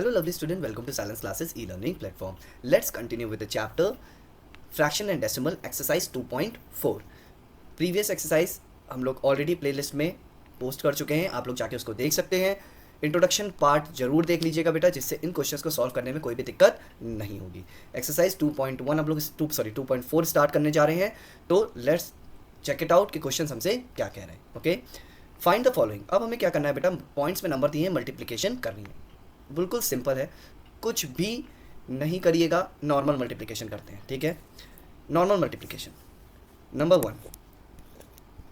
Hello lovely student, welcome to Silence Classes e-learning platform. Let's continue with the chapter Fraction and Decimal exercise 2.4. Previous exercise हम लोग already playlist में post कर चुके हैं, आप लोग जाके उसको देख सकते हैं. इंट्रोडक्शन पार्ट जरूर देख लीजिएगा बेटा, जिससे इन क्वेश्चंस को सॉल्व करने में कोई भी दिक्कत नहीं होगी. एक्सरसाइज 2.1 हम लोग 2.4 स्टार्ट करने जा रहे हैं. तो लेट्स चेक इट आउट कि क्वेश्चन हमसे क्या कह रहे हैं. Okay, find the following. अब हमें क्या करना है बेटा, पॉइंट्स में नंबर दिए हैं, मल्टीप्लिकेशन करनी है. बिल्कुल सिंपल है, कुछ भी नहीं करिएगा, नॉर्मल मल्टीप्लिकेशन करते हैं. ठीक है, normal multiplication. Number 1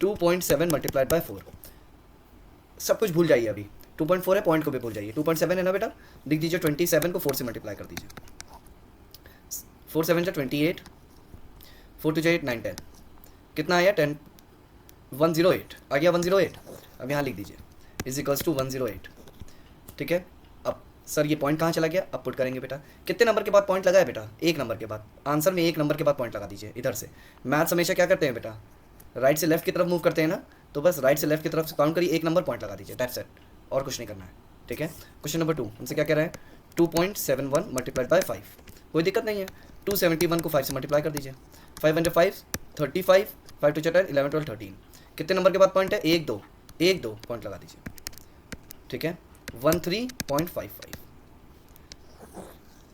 2.7 multiplied by 4. सब कुछ भूल जाइए, अभी 2.4 है, पॉइंट को भी भूल जाइए. 2.7 है ना बेटा, लिख दीजिए. 27 को 4 से मल्टीप्लाई कर दीजिए. 4 7 जा 28, 4 2 जा 8 9 10. कितना आया? 10 108 आ गया. 108 अब यहाँ लिख दीजिए इज इक्वल्स टू 108. ठीक है, अब सर ये पॉइंट कहाँ चला गया? अब पुट करेंगे बेटा. कितने नंबर के बाद पॉइंट लगा है बेटा? एक नंबर के बाद. आंसर में एक नंबर के बाद पॉइंट लगा दीजिए. इधर से मैथ्स हमेशा क्या करते हैं बेटा, राइट से लेफ्ट की तरफ मूव करते हैं ना, तो बस राइट से लेफ्ट की तरफ से काउंट करिए, एक नंबर पॉइंट लगा दीजिए. दैट्स इट, और कुछ नहीं करना है. ठीक है, क्वेश्चन नंबर 2 हमसे क्या कह रहा है? 2.71 मल्टीप्लाइड बाय 5. कोई दिक्कत नहीं है. 271 को 5 से मल्टीप्लाई कर दीजिए. 5 × 5 35, 5 2 10 11 12 13. कितने नंबर के बाद पॉइंट है? 1 2 1 2 पॉइंट लगा दीजिए. ठीक है, 13.55.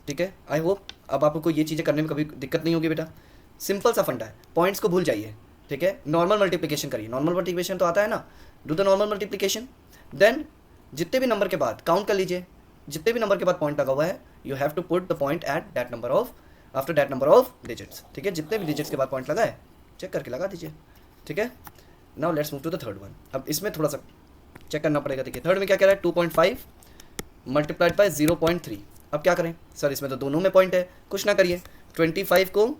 ठीक है, आई होप अब आपको ये चीज़ें करने में कभी दिक्कत नहीं होगी बेटा. सिंपल सा फंडा है, पॉइंट्स को भूल जाइए. ठीक है, नॉर्मल मल्टीप्लिकेशन करिए. नॉर्मल मल्टीप्लिकेशन तो आता है ना, do the normal multiplication. Then जितने भी नंबर के बाद काउंट कर लीजिए, जितने भी नंबर के बाद पॉइंट लगा हुआ है, you have to put the point at that number of after that number of digits. ठीक है, जितने भी डिजिट्स के बाद पॉइंट लगा है चेक करके लगा दीजिए. ठीक है, now let's move to the third one. अब इसमें थोड़ा सा चेक करना पड़ेगा. देखिए थर्ड में क्या कह रहा है? 2.5 मल्टीप्लाइड बाय 0.3. अब क्या करें सर, इसमें तो दोनों में पॉइंट है. कुछ ना करिए, 25 को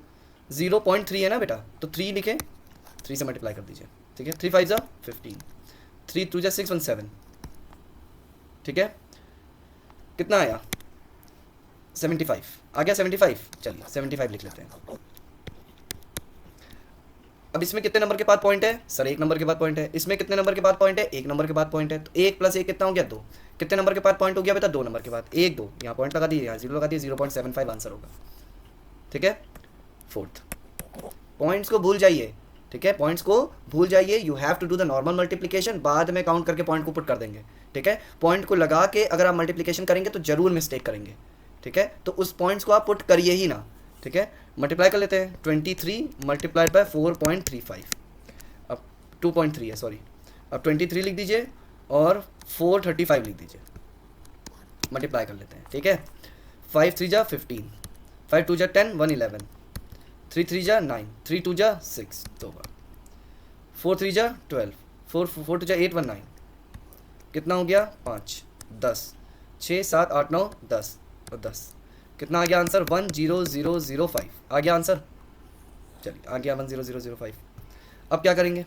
0.3 है ना बेटा, तो 3 लिखें, 3 से मल्टीप्लाई कर दीजिए. ठीक है, 3 5 जा 15, 3 2 जा 6 1 7. ठीक है, कितना आया? 75 आ गया. 75, चलिए 75 लिख लेते हैं. अब इसमें कितने नंबर के बाद पॉइंट है? सर एक नंबर के बाद पॉइंट है. इसमें कितने नंबर के बाद पॉइंट है? एक नंबर के बाद पॉइंट है. तो 1 + 1 कितना हो गया? 2. कितने नंबर के बाद पॉइंट हो गया बेटा? 2 नंबर के बाद. 1 2 यहाँ पॉइंट लगा दिए, यहाँ 0 लगा दिए. 0.75 आंसर होगा. ठीक है, फोर्थ. पॉइंट्स को भूल जाइए. ठीक है, पॉइंट्स को भूल जाइए. You have to do the normal multiplication, बाद में काउंट करके पॉइंट को पुट कर देंगे. ठीक है, पॉइंट को लगा के अगर आप मल्टीप्लिकेशन करेंगे तो जरूर मिस्टेक करेंगे. ठीक है, तो उस पॉइंट्स को आप पुट करिए ही ना. ठीक है, मल्टीप्लाई कर लेते हैं. 23 मल्टीप्लाइड बाय 4.35. अब 2.3 है, सॉरी. अब 23 लिख दीजिए और 435 लिख दीजिए. मल्टीप्लाई कर लेते हैं. ठीक है, 5 3 जा 15, 5 2 जा 10 1 11, 3 3 जा 9, 3 2 जा 6 2 बार, 4 3 जा 12, 4 2 जा 8 1 9. कितना हो गया? 5 10 6 7 8 9 10 और 10. कितना आ गया आंसर? 10005 आ गया आंसर. चलिए आ गया 10005. अब क्या करेंगे?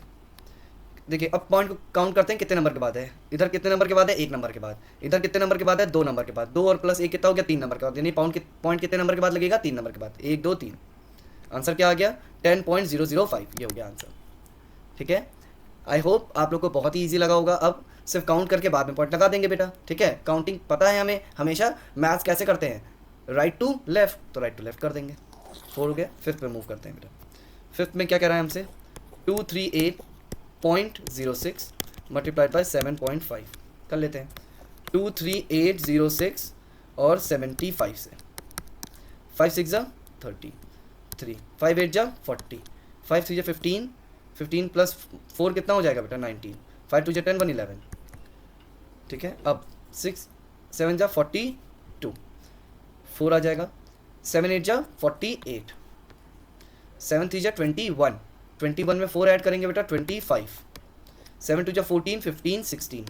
देखिए अब पॉइंट को काउंट करते हैं, कितने नंबर के बाद है. इधर कितने नंबर के बाद है? एक नंबर के बाद. इधर कितने नंबर के बाद है? 2 नंबर के बाद. 2 और +1 कितना हो गया? 3 नंबर के बाद. यानी पॉइंट कितने नंबर के बाद लगेगा? 3 नंबर के बाद. 1 2 3. आंसर क्या आ गया? 10.005. ये हो गया आंसर. ठीक है, आई होप आप लोग को बहुत ही ईजी लगा होगा. अब सिर्फ काउंट करके बाद में पॉइंट लगा देंगे बेटा. ठीक है, काउंटिंग पता है हमें हमेशा. मैथ्स कैसे करते हैं? राइट टू लेफ्ट, तो राइट टू लेफ्ट कर देंगे. 4 हो गया. फिफ्थ पे मूव करते हैं बेटा. फिफ्थ में क्या कह रहा है हमसे? 238.06 मल्टीप्लाइड बाय 7.5 कर लेते हैं. 23806 और 75 से. 5 6 जा 33, 5 8 जा 40, 5 3 जा 15, 15 + 4 कितना हो जाएगा बेटा? 19, 5 2 जा 10 1 11. ठीक है, अब 6 7 जा 42, 4 आ जाएगा. 7 8 जा 48, 7 3 जा 21, 21 में 4 ऐड करेंगे बेटा 25, 7 2 जा 14 15 16.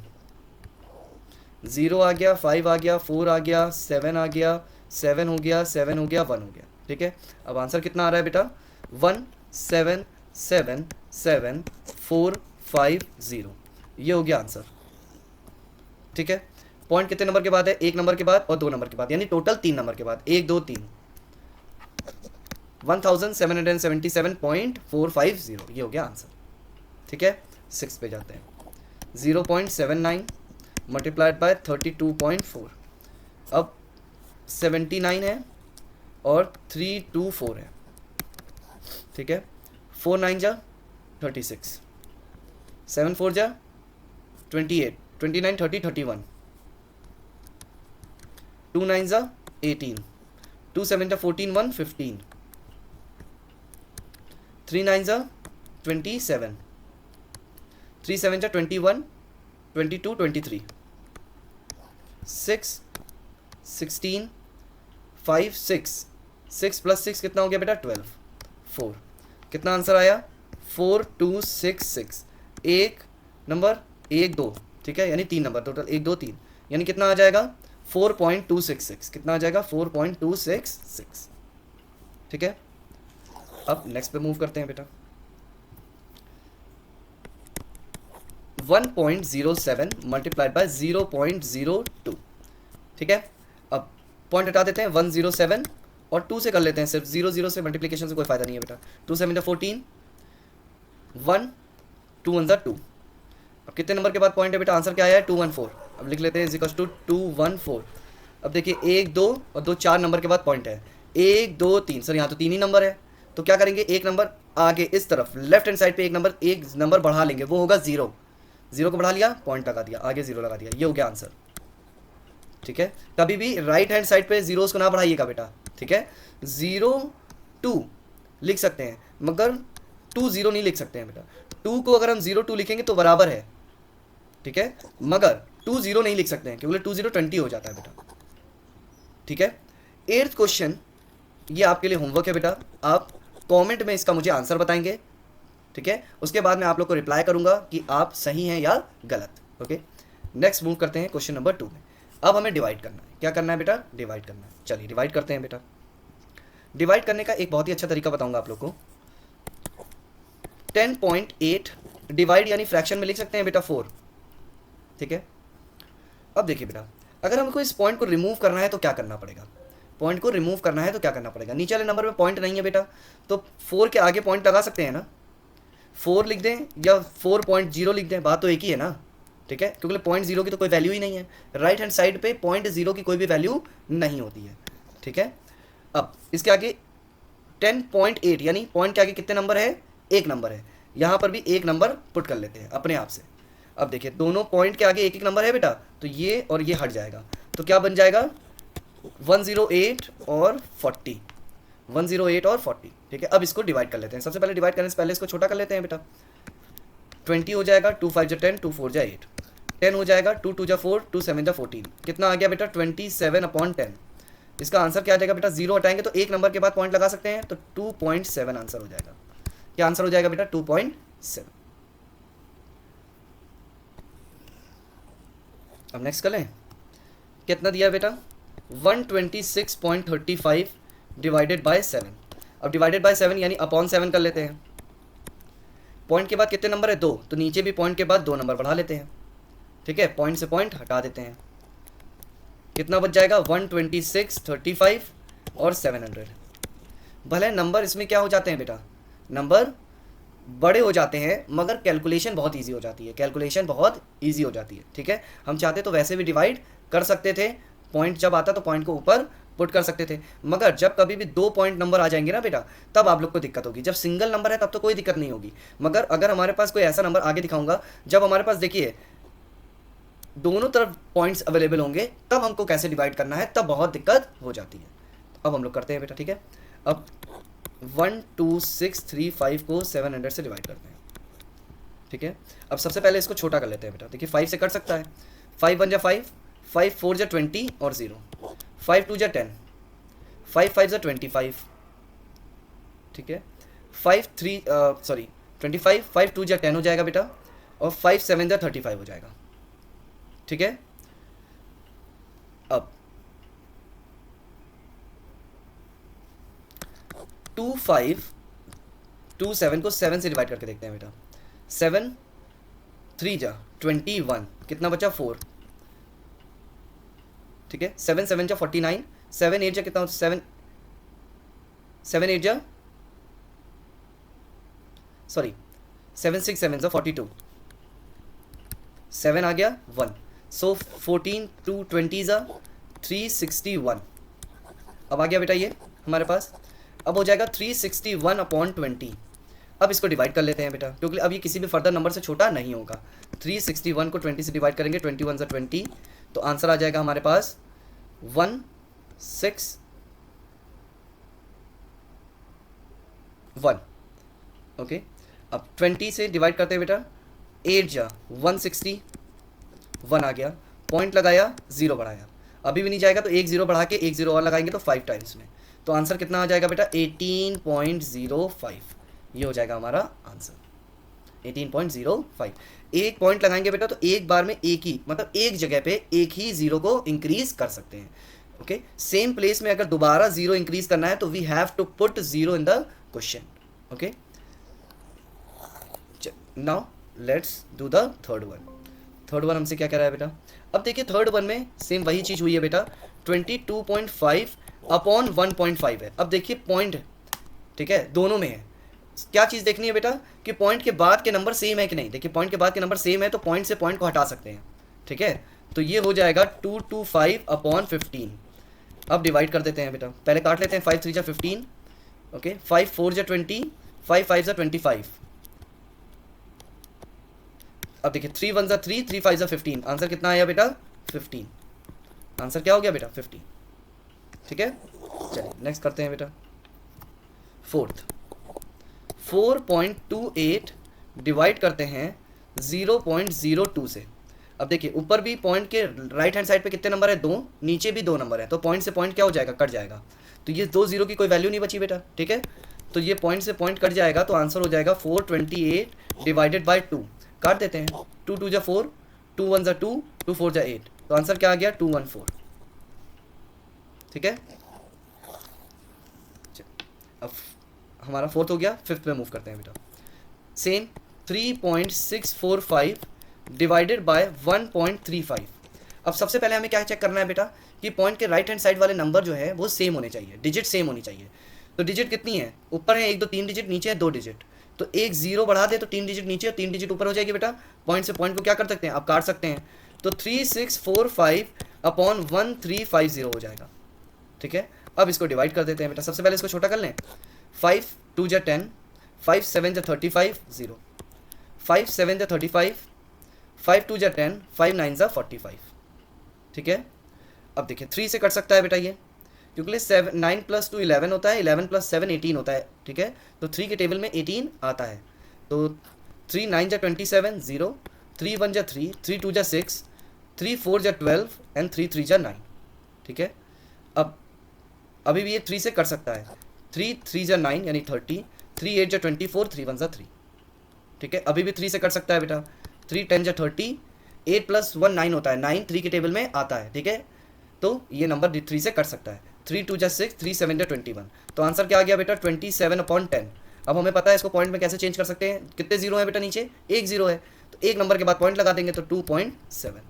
0 आ गया, 5 आ गया, 4 आ गया, 7 आ गया, 7 हो गया, 7 हो गया, 1 हो गया. ठीक है, अब आंसर कितना आ रहा है बेटा? 1777450. ये हो गया आंसर. ठीक है, पॉइंट कितने नंबर के बाद है? एक नंबर के बाद और 2 नंबर के बाद, यानी टोटल 3 नंबर के बाद. 1 2 3. 1777.450. ये हो गया आंसर. ठीक है, 6 पे जाते हैं. 0.79 मल्टीप्लाइड बाय 32.4. अब 79 है और 324 है, ठीक है। 4 9 जा 36, 7 4 जा 28, 29 30 31, 2 9 जा 18, 2 7 जा 14 1 15, 3 9 जा 27, 3 7 जा 21 22 23, 6 16 5 6, 6 प्लस 6 कितना हो गया बेटा 12, 4, कितना आंसर आया 4266, एक नंबर 1 2, ठीक है, यानी 3 नंबर टोटल 1 2 3, यानी कितना आ जाएगा 4.266, कितना आ जाएगा 4.266, ठीक है। अब नेक्स्ट पे मूव करते हैं बेटा। 1.07 मल्टीप्लाइड बाय 0.02, ठीक है। अब पॉइंट हटा देते हैं, 107 और 2 से कर लेते हैं, सिर्फ 0 0 से मल्टीप्लिकेशन से कोई फायदा नहीं है बेटा। 2 7 जा 14, 1 2 1 जा 2। अब कितने नंबर के बाद पॉइंट है बेटा, आंसर क्या आया है 214। अब लिख लेते हैं इक्वल्स टू 214। अब देखिए 1 2 और 2 4 नंबर के बाद पॉइंट है, 1 2 3, सर यहाँ तो 3 ही नंबर है, तो क्या करेंगे एक नंबर आगे इस तरफ लेफ्ट हैंड साइड पे एक नंबर बढ़ा लेंगे, वो होगा 0, 0 को बढ़ा लिया, पॉइंट लगा दिया, आगे 0 लगा दिया, ये हो गया आंसर, ठीक है। कभी भी राइट हैंड साइड पे जीरोस को ना बढ़ाइएगा बेटा, ठीक है। 0 2 लिख सकते हैं मगर 2 0 नहीं लिख सकते हैं बेटा। 2 को अगर हम 0 2 लिखेंगे तो बराबर है, ठीक है, मगर 2 0 नहीं लिख सकते हैं क्योंकि 2 0 20 हो जाता है बेटा, ठीक है। 8th क्वेश्चन ये आपके लिए होमवर्क है बेटा, आप कमेंट में इसका मुझे आंसर बताएंगे, ठीक है। उसके बाद मैं आप लोग को रिप्लाई करूंगा कि आप सही हैं या गलत, ओके। नेक्स्ट मूव करते हैं क्वेश्चन नंबर 2 में। अब हमें डिवाइड करना है, क्या करना है बेटा, डिवाइड करना है। चलिए डिवाइड करते हैं बेटा। डिवाइड करने का एक बहुत ही अच्छा तरीका बताऊंगा आप लोग को। 10.8 डिवाइड यानी फ्रैक्शन में लिख सकते हैं बेटा 4, ठीक है। अब देखिए बेटा, अगर हमको इस पॉइंट को रिमूव करना है तो क्या करना पड़ेगा, पॉइंट को रिमूव करना है तो क्या करना पड़ेगा। नीचे वाले नंबर में पॉइंट नहीं है बेटा, तो 4 के आगे पॉइंट लगा सकते हैं ना, 4 लिख दें या 4.0 लिख दें, बात तो एक ही है ना, ठीक है, क्योंकि 0.0 की तो कोई वैल्यू ही नहीं है। राइट हैंड साइड पे 0.0 की कोई भी वैल्यू नहीं होती है, ठीक है। अब इसके आगे 10.8 यानी पॉइंट के आगे कितने नंबर है, एक नंबर है, यहाँ पर भी एक नंबर पुट कर लेते हैं अपने आप से। अब देखिए दोनों पॉइंट के आगे एक एक नंबर है बेटा, तो ये और ये हट जाएगा, तो क्या बन जाएगा 108 और 40, 108 और 40, ठीक है। अब इसको डिवाइड कर लेते हैं। सबसे पहले डिवाइड करने से पहले इसको छोटा कर लेते हैं बेटा। 20 हो जाएगा, 2 5 जा 10, 2 4 जा 8, 10 हो जाएगा, 2 2 जा 4, 2 7 जा 14, कितना आ गया बेटा 27/10। इसका आंसर क्या आ जाएगा बेटा, 0 हटाएंगे तो एक नंबर के बाद पॉइंट लगा सकते हैं, तो 2.7 आंसर हो जाएगा। क्या आंसर हो जाएगा बेटा 2.7। अब नेक्स्ट कर लें, कितना दिया बेटा 126.35 डिवाइडेड बाय 7। अब डिवाइडेड बाय 7 यानी अपॉन 7 कर लेते हैं। पॉइंट के बाद कितने नंबर है 2, तो नीचे भी पॉइंट के बाद 2 नंबर बढ़ा लेते हैं, ठीक है। पॉइंट से पॉइंट हटा देते हैं, कितना बच जाएगा 126 35 और 700। भले नंबर इसमें क्या हो जाते हैं बेटा, नंबर बड़े हो जाते हैं मगर कैलकुलेशन बहुत इजी हो जाती है, कैलकुलेशन बहुत इजी हो जाती है, ठीक है। हम चाहते तो वैसे भी डिवाइड कर सकते थे, पॉइंट जब आता तो पॉइंट को ऊपर पुट कर सकते थे, मगर जब कभी भी 2 पॉइंट नंबर आ जाएंगे ना बेटा तब आप लोग को दिक्कत होगी। जब सिंगल नंबर है तब तो कोई दिक्कत नहीं होगी, मगर अगर हमारे पास कोई ऐसा नंबर आगे दिखाऊंगा जब हमारे पास देखिए दोनों तरफ पॉइंट्स अवेलेबल होंगे तब हमको कैसे डिवाइड करना है, तब बहुत दिक्कत हो जाती है। अब हम लोग करते हैं बेटा, ठीक है। अब 12635 को 700 से डिवाइड करते हैं, ठीक है। अब सबसे पहले इसको छोटा कर लेते हैं बेटा। देखिए 5 से कट सकता है, 5 1 जा 5, 5 4 जा 20 और 0, 5 2 जा 10, 5 5 जा 25, ठीक है। 5 25, 5 2 जा 10 हो जाएगा बेटा, और 5 7 जा 35 हो जाएगा, ठीक है। अब 2 5 2 7 को 7 से डिवाइड करके देखते हैं बेटा। 7 3 जा 21, कितना बचा 4, ठीक है। 7 7 जा 49, 7 8 जा कितना, 7 8 जा 7 6 7 जा 42, 7 आ गया 1, सो 14 2 20 जा 361, अब आ गया बेटा ये हमारे पास। अब हो जाएगा 361/20। अब इसको डिवाइड कर लेते हैं बेटा, क्योंकि अब ये किसी भी फर्दर नंबर से छोटा नहीं होगा। 361 को 20 से डिवाइड करेंगे, 21 से 20, तो आंसर आ जाएगा हमारे पास 161। ओके, अब 20 से डिवाइड करते हैं बेटा, 8 जा 160, 1 आ गया, पॉइंट लगाया, 0 बढ़ाया, अभी भी नहीं जाएगा तो एक 0 बढ़ा के एक 0 और लगाएंगे तो 5 टाइम्स में, तो आंसर कितना आ जाएगा बेटा 18.05। ये हो जाएगा हमारा आंसर 18.05। एक पॉइंट लगाएंगे बेटा तो एक बार में एक ही, मतलब एक जगह पे एक ही 0 को इंक्रीज कर सकते हैं। ओके, सेम प्लेस में अगर दोबारा 0 इंक्रीज करना है तो we have to put 0 in the question. Okay, now let's do the third one. Third one हमसे क्या कह रहा है बेटा, अब देखिए थर्ड वन में सेम वही चीज़ हुई है बेटा, 22.5/1.5 है। अब देखिए पॉइंट, ठीक है, दोनों में है, क्या चीज़ देखनी है बेटा कि पॉइंट के बाद के नंबर सेम है कि नहीं। देखिए पॉइंट के बाद के नंबर सेम है तो पॉइंट से पॉइंट को हटा सकते हैं, ठीक है, तो ये हो जाएगा 225/15। अब डिवाइड कर देते हैं बेटा, पहले काट लेते हैं, 5 3 जा 15, ओके, 5 4 जा 20, 5 5 जा 25। अब देखिए 3 1 जा 3, 3 5 जा 15, आंसर कितना आया बेटा 15। आंसर क्या हो गया बेटा 15, ठीक है। चलिए नेक्स्ट करते हैं बेटा फोर्थ। 4.28 डिवाइड करते हैं 0.02 से। अब देखिए ऊपर भी पॉइंट के राइट हैंड साइड पे कितने नंबर है, 2, नीचे भी 2 नंबर है, तो पॉइंट से पॉइंट क्या हो जाएगा, कट जाएगा, तो ये 2 0 की कोई वैल्यू नहीं बची बेटा, ठीक है, तो ये पॉइंट से पॉइंट कट जाएगा, तो आंसर हो जाएगा 428 डिवाइडेड बाई 2। काट देते हैं, 2 2 जा 4, 2 1 जा 2, 2 4 जा 8, तो आंसर क्या आ गया 214, ठीक है। अब हमारा फोर्थ हो गया, फिफ्थ में मूव करते हैं बेटा। Same 3.645 divided by 1.35। अब सबसे पहले हमें क्या चेक करना है बेटा कि पॉइंट के राइट हैंड साइड वाले नंबर जो है वो सेम होने चाहिए, डिजिट सेम होनी चाहिए। तो डिजिट कितनी है, ऊपर है 1 2 3 डिजिट, नीचे है 2 डिजिट, तो एक 0 बढ़ा दे तो 3 डिजिट नीचे और 3 डिजिट ऊपर हो जाएगी बेटा। पॉइंट से पॉइंट को क्या कर सकते हैं, आप काट सकते हैं, तो 3645/1350 हो जाएगा, ठीक है। अब इसको डिवाइड कर देते हैं बेटा, सबसे पहले इसको छोटा कर लें, 5 2 जा 10, 5 7 जा 35, 0, 5 7 जा 35, 5 2 जा 10, 5 9 जा 45, ठीक है। अब देखिए 3 से कट सकता है बेटा ये, क्योंकि 9 + 2 11 होता है, 11 + 7 18 होता है, ठीक है, तो 3 के टेबल में 18 आता है, तो 3 9 जा 27, 0, 3 1 जा 3, 3 2 जा 6, 3 4 जा 12 एंड 3 3 जा 9, ठीक है। अब अभी भी ये 3 से कट सकता है, 3 3 जा 9 यानी 30, 3 8 जा 24, 3 1 जा 3, ठीक है, अभी भी 3 से कट सकता है बेटा, 3 10 जा 30, 8 + 1 9 होता है, 9 3 के टेबल में आता है, ठीक है, तो ये नंबर 3 से कट सकता है, 3 2 जा 6, 3 7 जा 21, तो आंसर क्या आ गया बेटा 27/10। अब हमें पता है इसको पॉइंट में कैसे चेंज कर सकते हैं, कितने 0 है बेटा नीचे, एक 0 है, तो एक नंबर के बाद पॉइंट लगा देंगे तो 2.7।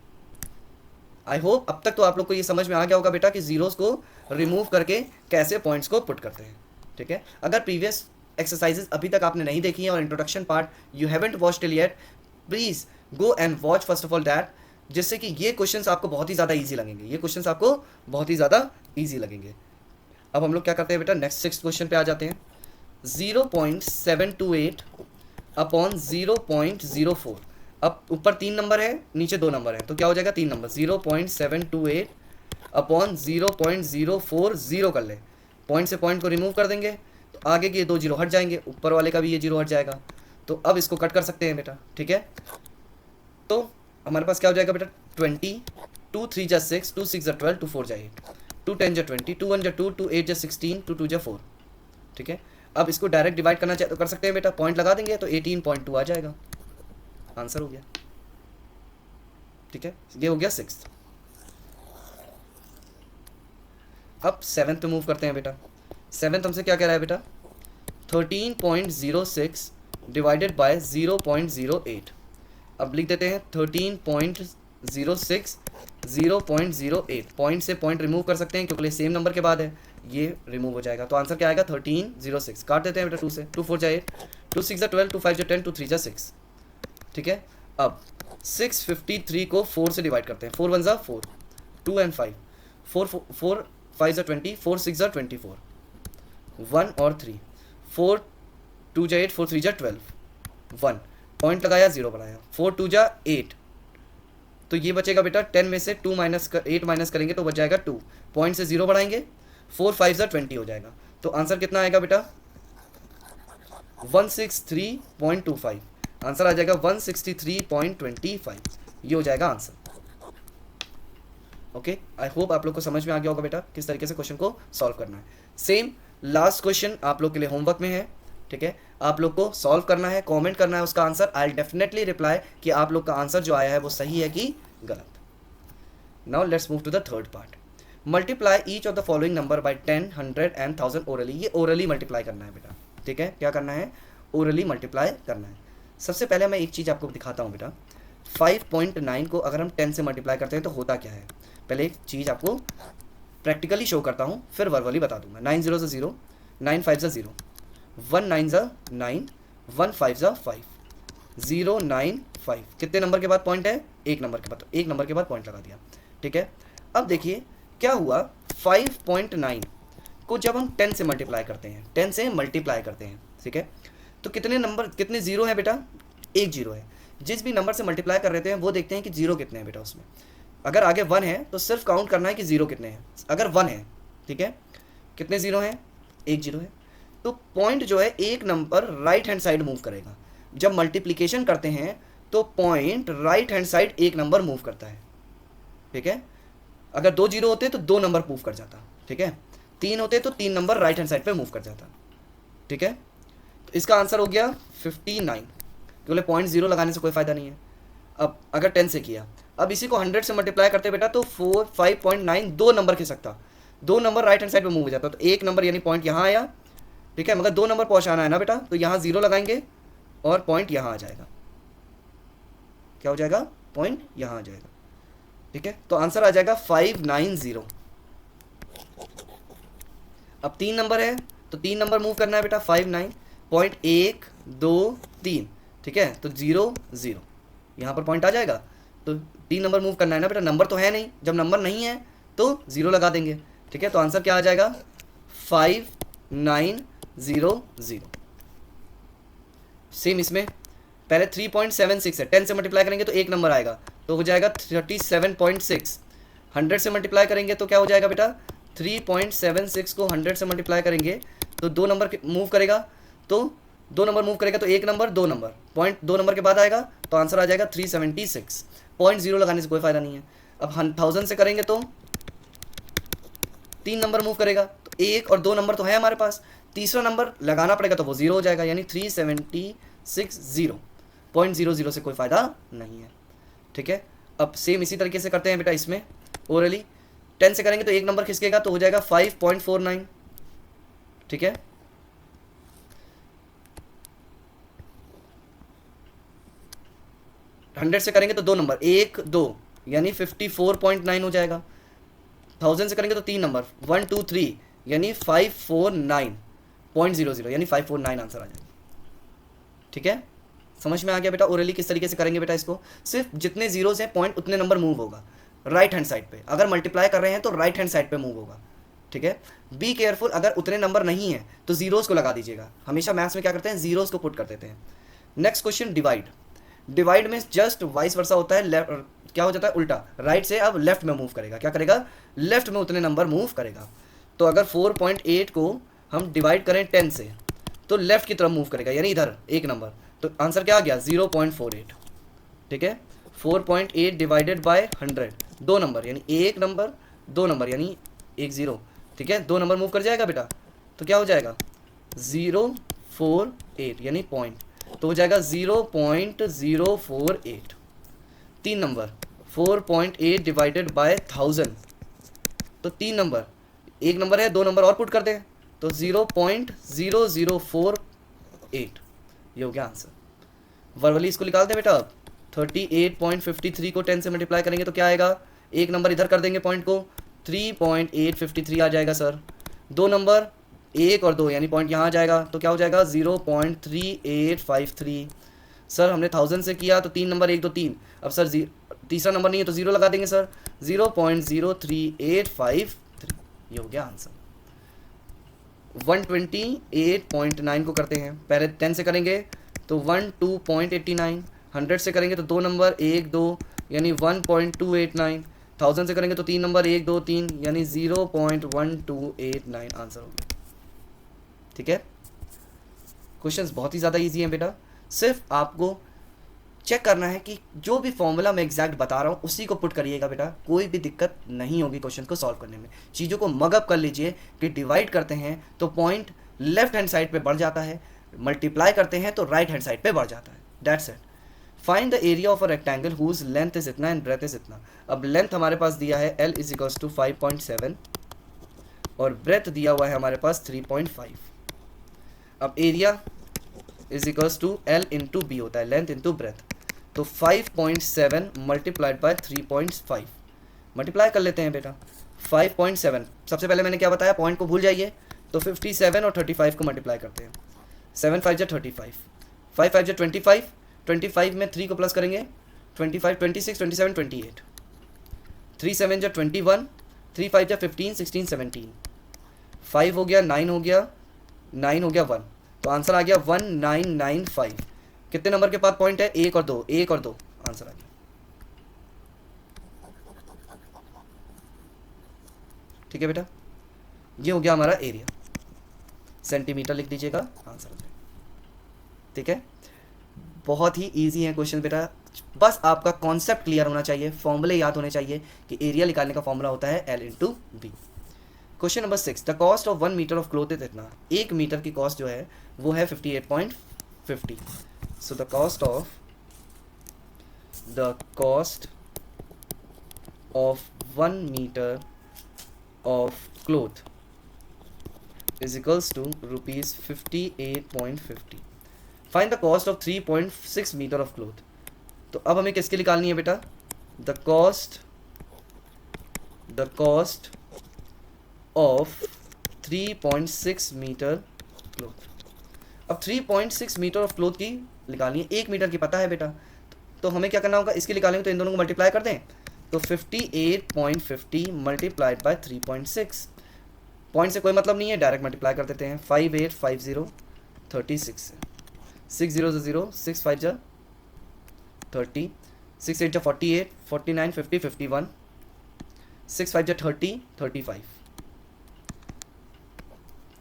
आई होप अब तक तो आप लोग को ये समझ में आ गया होगा बेटा कि जीरोस को रिमूव करके कैसे पॉइंट्स को पुट करते हैं, ठीक है। अगर प्रीवियस एक्सरसाइजेस अभी तक आपने नहीं देखी हैं और introduction part you haven't watched till yet, please go and watch first of all that, जिससे कि ये क्वेश्चंस आपको बहुत ही ज़्यादा ईजी लगेंगे, ये क्वेश्चंस आपको बहुत ही ज़्यादा ईजी लगेंगे। अब हम लोग क्या करते हैं बेटा, नेक्स्ट 6th क्वेश्चन पे आ जाते हैं। 0.728/0.04। अब ऊपर 3 नंबर है, नीचे 2 नंबर है, तो क्या हो जाएगा 3 नंबर, 0.728/0.040 कर ले, पॉइंट से पॉइंट को रिमूव कर देंगे तो आगे के 2 0 हट जाएंगे, ऊपर वाले का भी ये 0 हट जाएगा, तो अब इसको कट कर सकते हैं बेटा, ठीक है। तो हमारे पास क्या हो जाएगा बेटा 20, 2 3 जा 6, 2 6 जा 12, 2 4 जा 8, 2 10 जा 20, 2 1 जा 2, 2 8 जा 16, 2 2 जा 4, ठीक है। अब इसको डायरेक्ट डिवाइड करना चाहे तो कर सकते हैं बेटा, पॉइंट लगा देंगे तो 18.2 आ जाएगा, आंसर हो गया, ठीक है। ये हो गया 6th। अब 7th पे मूव करते हैं बेटा। 7th हमसे क्या कह रहा है बेटा, 13.06 डिवाइडेड बाय 0.08। अब लिख देते हैं 13.06 0.08, पॉइंट से पॉइंट रिमूव कर सकते हैं क्योंकि सेम नंबर के बाद है, ये रिमूव हो जाएगा, तो आंसर क्या आएगा 1306। काट देते हैं बेटा 2 से, 2 4 जा 8, 2 6 जा 12, 2 5 जा 10, 2 3 जा 6, ठीक है। अब 653 को 4 से डिवाइड करते हैं, 4 1 जा 4, 2 एंड 5, 4 5 ज़ा 20, 4 6 ज़ा 24, 1 और 3, 4 2 जा 8, 4 3 जा 12, 1 पॉइंट लगाया, 0 बनाया, 4 2 जा 8, तो ये बचेगा बेटा 10 में से 8 माइनस करेंगे तो बच जाएगा 2, पॉइंट से 0 बढ़ाएंगे, 4 5 ज़ा 20 हो जाएगा। तो आंसर कितना आएगा बेटा 163.25, आंसर आ जाएगा 163.25, ये हो जाएगा आंसर। ओके, आई होप आप लोग को समझ में आ गया होगा बेटा किस तरीके से क्वेश्चन को सॉल्व करना है। सेम लास्ट क्वेश्चन आप लोग के लिए होमवर्क में है, ठीक है, आप लोग को सॉल्व करना है, कमेंट करना है उसका आंसर, आई डेफिनेटली रिप्लाई कि आप लोग का आंसर जो आया है वो सही है कि गलत। Now let's move to the third part. Multiply each of the following number by 10, 100 and 1000 orally. ये ओरली मल्टीप्लाई करना है बेटा, ठीक है, क्या करना है, ओरली मल्टीप्लाई करना है। सबसे पहले मैं एक चीज़ आपको दिखाता हूँ बेटा, 5.9 को अगर हम 10 से मल्टीप्लाई करते हैं तो होता क्या है, पहले एक चीज़ आपको प्रैक्टिकली शो करता हूँ, फिर वर्बली बता दूंगा। 9 0 ज़ा 0, 9 5 ज़ा 0, 1 9 ज़ा 9, 1 5 ज़ा 5, 0 9 5, कितने नंबर के बाद पॉइंट है, एक नंबर के बाद, तो एक नंबर के बाद पॉइंट लगा दिया, ठीक है। अब देखिए क्या हुआ, 5.9 को जब हम 10 से मल्टीप्लाई करते हैं, 10 से मल्टीप्लाई करते हैं, ठीक है, तो कितने जीरो है बेटा, एक जीरो है। जिस भी नंबर से मल्टीप्लाई कर रहे हैं वो देखते हैं कि जीरो कितने हैं बेटा उसमें। अगर आगे 1 है तो सिर्फ काउंट करना है कि जीरो कितने हैं। अगर 1 है, ठीक है, कितने जीरो हैं, एक जीरो है, तो पॉइंट जो है एक number right hand side move करेगा। जब मल्टीप्लिकेशन करते हैं तो पॉइंट राइट हैंड साइड एक नंबर मूव करता है, ठीक है। अगर 2 जीरो होते तो 2 नंबर मूव कर जाता, ठीक है, 3 होते तो 3 नंबर राइट हैंड साइड पे मूव कर जाता, ठीक है। तो इसका आंसर हो गया 59, क्योंकि पॉइंट जीरो लगाने से कोई फ़ायदा नहीं है। अब अगर 10 से किया, अब इसी को 100 से मल्टीप्लाई करते बेटा तो 5.9 2 नंबर खिसकता, 2 नंबर राइट हैंड साइड पे मूव हो जाता, तो एक नंबर यानी पॉइंट यहाँ आया, ठीक है, मगर 2 नंबर पहुँचाना है ना बेटा, तो यहाँ 0 लगाएंगे और पॉइंट यहाँ आ जाएगा, क्या हो जाएगा, पॉइंट यहाँ आ जाएगा, ठीक है। तो आंसर आ जाएगा 590। अब 3 नंबर है तो 3 नंबर मूव करना है बेटा, 59 पॉइंट 1 2 3, ठीक है, तो 0 0 यहाँ पर पॉइंट आ जाएगा। तो 3 नंबर मूव करना है ना बेटा, नंबर तो है नहीं, जब नंबर नहीं है तो 0 लगा देंगे, ठीक है। तो आंसर क्या आ जाएगा 5900। सेम इसमें पहले 3.76 है, 10 से मल्टीप्लाई करेंगे तो एक नंबर आएगा, तो हो जाएगा 37.6। 100 से मल्टीप्लाई करेंगे तो क्या हो जाएगा बेटा, 3.76 को 100 से मल्टीप्लाई करेंगे तो 2 नंबर मूव करेगा, तो 2 नंबर मूव करेगा तो एक नंबर 2 नंबर, पॉइंट 2 नंबर के बाद आएगा, तो आंसर आ जाएगा 376। पॉइंट 0 लगाने से कोई फ़ायदा नहीं है। अब 1000 से करेंगे तो 3 नंबर मूव करेगा, तो 1 और 2 नंबर तो है हमारे पास, तीसरा नंबर लगाना पड़ेगा तो वो 0 हो जाएगा, यानी 376 पॉइंट 00 से कोई फ़ायदा नहीं है, ठीक है। अब सेम इसी तरीके से करते हैं बेटा इसमें ओरली, 10 से करेंगे तो एक नंबर खिसकेगा, तो हो जाएगा 5.49, ठीक है। हंड्रेड से करेंगे तो 2 नंबर 1 2 यानी 54.9 हो जाएगा। 1000 से करेंगे तो 3 नंबर 1 2 3 यानी 549.00 यानी 549 आंसर आ जाएगा, ठीक है। समझ में आ गया बेटा ओरली किस तरीके से करेंगे बेटा इसको, सिर्फ जितने जीरोस हैं पॉइंट उतने नंबर मूव होगा राइट हैंड साइड पे। अगर मल्टीप्लाई कर रहे हैं तो राइट हैंड साइड पे मूव होगा, ठीक है। बी केयरफुल, अगर उतने नंबर नहीं है तो जीरोस को लगा दीजिएगा। हमेशा मैथ्स में क्या करते हैं, जीरोस को पुट कर देते हैं। Next question divide. डिवाइड में जस्ट वाइस वर्सा होता है, लेफ्ट क्या हो जाता है उल्टा, राइट से अब लेफ्ट में मूव करेगा, क्या करेगा, लेफ्ट में उतने नंबर मूव करेगा। तो अगर 4.8 को हम डिवाइड करें 10 से तो लेफ्ट की तरफ मूव करेगा, यानी इधर एक नंबर, तो आंसर क्या आ गया 0.48, ठीक है। 4.8 डिवाइडेड बाय 100 2 नंबर यानी एक नंबर 2 नंबर यानी 1 0, ठीक है, 2 नंबर मूव कर जाएगा बेटा, तो क्या हो जाएगा 048 यानी पॉइंट, तो हो जाएगा 0.048। 3 नंबर 4.8 डिवाइडेड बाय 1000, तो 3 नंबर, एक नंबर है 2 नंबर और पुट कर दे तो 0.0048, ये हो गया आंसर। वर्बली इसको निकाल दे बेटा। अब 38.53 को 10 से मल्टीप्लाई करेंगे तो क्या आएगा, एक नंबर इधर कर देंगे पॉइंट को, 3.853 आ जाएगा सर। 2 नंबर 1 और 2 यानी पॉइंट यहाँ आ जाएगा, तो क्या हो जाएगा 0.3853। सर हमने 1000 से किया तो 3 नंबर 1 2 3, अब सर तीसरा नंबर नहीं है तो 0 लगा देंगे सर, 0.03853, ये हो गया आंसर। 128.9 को करते हैं, पहले 10 से करेंगे तो 12.89, 100 से करेंगे तो 2 नंबर 1 2 यानी 1.289, 1000 से करेंगे तो 3 नंबर 1 2 3 यानी 0.1289 आंसर हो गया। ठीक है, क्वेश्चंस बहुत ही ज़्यादा इजी हैं बेटा, सिर्फ आपको चेक करना है कि जो भी फॉर्मूला मैं एग्जैक्ट बता रहा हूँ उसी को पुट करिएगा बेटा, कोई भी दिक्कत नहीं होगी क्वेश्चन को सॉल्व करने में। चीज़ों को मगअप कर लीजिए कि डिवाइड करते हैं तो पॉइंट लेफ्ट हैंड साइड पे बढ़ जाता है, मल्टीप्लाई करते हैं तो राइट हैंड साइड पे बढ़ जाता है। That's it. Find the area of a rectangle whose length is इतना एंड ब्रेथ इज इतना। अब लेंथ हमारे पास दिया है L इज इक्वल्स टू 5.7 और ब्रेथ दिया हुआ है हमारे पास 3.5। अब area is equals to L into B होता है, लेंथ इंटू ब्रेथ, तो 5.7 मल्टीप्लाइड बाय 3.5 मल्टीप्लाई कर लेते हैं बेटा। 5.7 सबसे पहले मैंने क्या बताया, पॉइंट को भूल जाइए, तो 57 और 35 को मल्टीप्लाई करते हैं। 7 5 जा 35, 5 5 जा 25, 25 में 3 को प्लस करेंगे 25 26 27 28, 3 7 जा 21, 3 5 जा 15 16 17, 5 हो गया 9 हो गया 9 हो गया 1, तो आंसर आ गया 1995। कितने नंबर के पास पॉइंट है, 1 और 2, 1 और 2, आंसर आ गया। ठीक है बेटा, ये हो गया हमारा एरिया, सेंटीमीटर लिख दीजिएगा, आंसर आ गया। ठीक है, बहुत ही इजी है क्वेश्चन बेटा, बस आपका कॉन्सेप्ट क्लियर होना चाहिए, फॉर्मूले याद होने चाहिए कि एरिया निकालने का फॉर्मूला होता है L into B. Question number 6, the cost of 1 metre of cloth is इतना। 1 मीटर की कॉस्ट जो है वो है 58.50। So the cost of 1 metre of cloth is equals to rupees 58.50। Find the cost of 3.6 metre of cloth. तो अब हमें किसकी निकालनी है बेटा, the cost of 3.6 metre cloth. अब 3.6 मीटर ऑफ क्लोथ की निकालनी है, 1 मीटर की पता है बेटा, तो हमें क्या करना होगा, इसकी निकालेंगे तो इन दोनों को मल्टीप्लाई कर दें, तो 58.50 मल्टीप्लाइड बाय 3.6, पॉइंट से कोई मतलब नहीं है, डायरेक्ट मल्टीप्लाई कर देते हैं। 5850 36 से 6 0 0 6 5 जा 30, 6 8 जा 48, 49 50 51, 6 5 जा 30 35,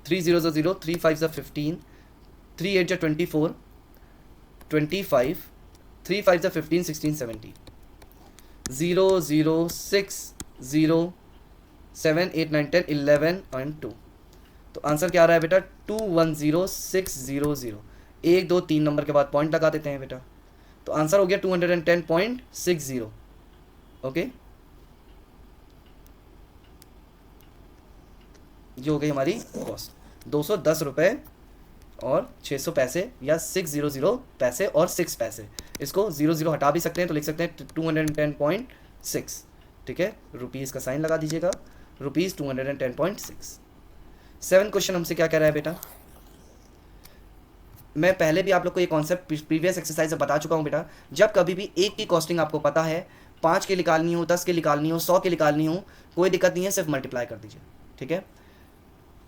3 0 0 3 5 जा 15, 3 8 जा 24 25, 3 5 जा 15 16 17, 0 0 6 0 7 8 9 10 11 एंड 2, तो आंसर क्या आ रहा है बेटा 210600। 1 2 3 नंबर के बाद पॉइंट लगा देते हैं बेटा, तो आंसर हो गया 210.60। ओके, ये हो गई हमारी कॉस्ट, 210 रुपये और 600 पैसे या 600 पैसे और 6 पैसे। इसको 00 हटा भी सकते हैं तो लिख सकते हैं 210.6। ठीक है, रुपीज़ का साइन लगा दीजिएगा, रुपीज़ 210.6। 7 क्वेश्चन हमसे क्या कह रहा है बेटा, मैं पहले भी आप लोग को ये कॉन्सेप्ट प्रीवियस एक्सरसाइज में बता चुका हूँ बेटा, जब कभी भी एक की कॉस्टिंग आपको पता है, 5 की निकालनी हो, 10 की निकालनी हो, 100 की निकालनी हो, कोई दिक्कत नहीं है, सिर्फ मल्टीप्लाई कर दीजिए। ठीक है,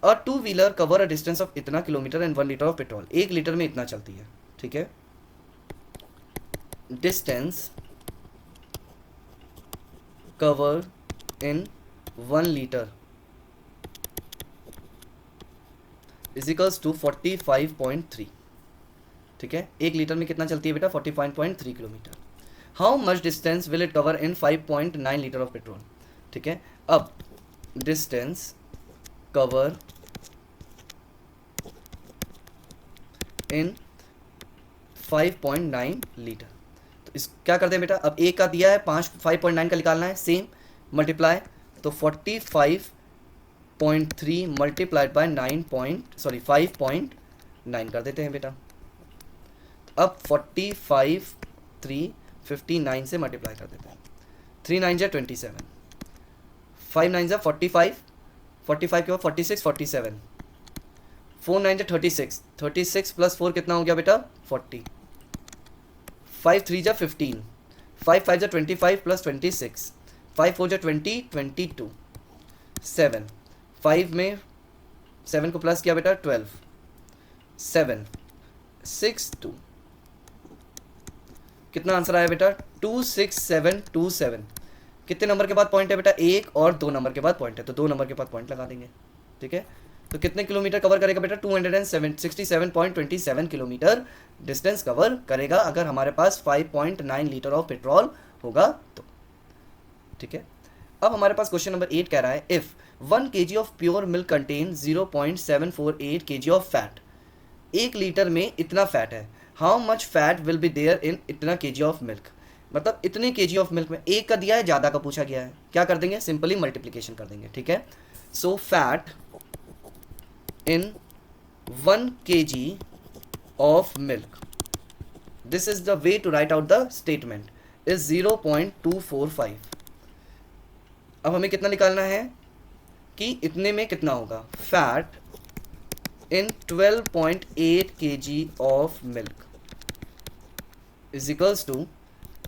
a 2 wheeler cover a distance of इतना kilometre and 1 litre of petrol. 1 litre में इतना चलती है। ठीक है, distance cover in 1 litre is equals to 45.3। ठीक है, 1 लीटर में कितना चलती है बेटा, 45.3 kilometre. How much distance will it cover in 5.9 litre of petrol. ठीक है, अब डिस्टेंस कवर इन 5.9 लीटर, तो इस क्या करते हैं बेटा, अब एक का दिया है 5.9 का निकालना है, सेम मल्टीप्लाई, तो 45.3 मल्टीप्लाइड बाय 5.9 कर देते हैं बेटा। अब 59 से मल्टीप्लाई कर देते हैं, 3 9 जा 27, 5 9 जा 45, 45 के बाद 46 47, 4 9 जा 36, 36 प्लस 4 कितना हो गया बेटा 40, 5 3 जा 15, 5 5 जा 25 प्लस 26, 5 4 जा 20 22, 7 5 में 7 को प्लस किया बेटा 12, 7, 6, 2, कितना आंसर आया बेटा 26727। कितने नंबर के बाद पॉइंट है बेटा, 1 और 2 नंबर के बाद पॉइंट है, तो 2 नंबर के बाद पॉइंट लगा देंगे। ठीक है, तो कितने किलोमीटर कवर करेगा बेटा, 267.27 किलोमीटर डिस्टेंस कवर करेगा अगर हमारे पास 5.9 लीटर ऑफ पेट्रोल होगा तो। ठीक है, अब हमारे पास क्वेश्चन नंबर 8 कह रहा है if 1 kg of pure milk contain 0.748 kg of fat, 1 litre में इतना फैट है, how much fat will be there in इतना kg ऑफ मिल्क। मतलब इतने kg ऑफ मिल्क में, एक का दिया है, ज़्यादा का पूछा गया है, क्या कर देंगे, सिंपली मल्टीप्लीकेशन कर देंगे। ठीक है, so fat in 1 kg of milk, this is the way to write out the statement, is 0.245। अब हमें कितना निकालना है कि इतने में कितना होगा, fat in 12.8 kg of milk is equals to